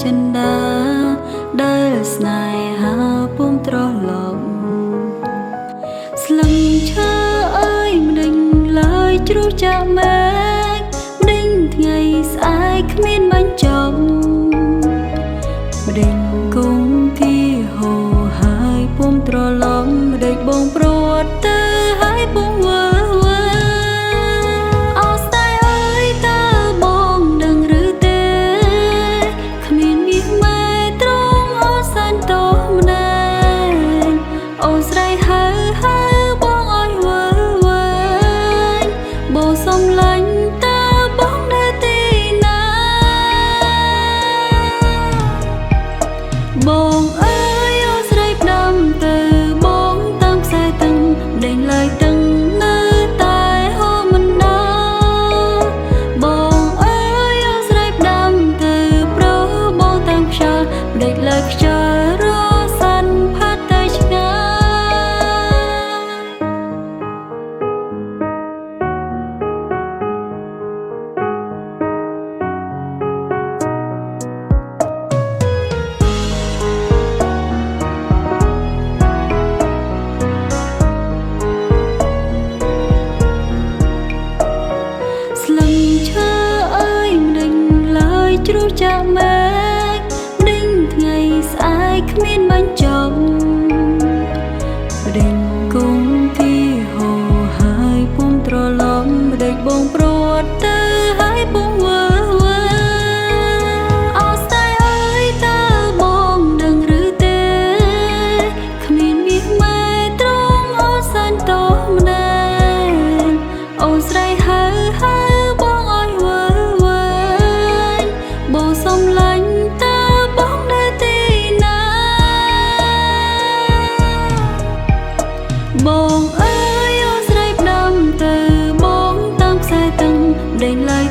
ចិនដាដែលស្នេហាពុំត្រឡប់ស្លឹមឈើអើយមិនដេញឡើយជ្រុះចាក់មែកដេញថ្ងៃស្អែកគ្មានបញ្ចប់ដេញគង់ទីហូរហើយពុំត្រឡប់ដេកបងព្រាត់ទៅហើយពុំវើបងអើយអូស្រីផ្ដាំទៅបងតាមខ្សែទឹងដេញឡើយទឹងនៅតែហូរមិនដល់បងអើយអូស្រីផ្ដាំទៅប្រុសបងតាមខ្យល់ដេញលើខ្យល់រសាន់ផាត់ទៅឆ្ងាជ្រុះចាក់មែកដេញថ្ងៃស្អែកគ្មានបញ្ចប់ដេញគង់ទីហូរហើយពុំត្រឡប់ដេកបងព្រាត់ទៅហើយពុំវើអូស្រីអើយតើបងដឹងឬទេគ្មានមាសម៉ែត្រង់អូនសាញ់តោម្នាក់អូនស្រីហើយបងអើយបងសុំឡាញ់តើបងនៅទីណាបងអើយអូស្រីផ្ដាំទៅបងតាមខ្សែទឹងដេញឡើយ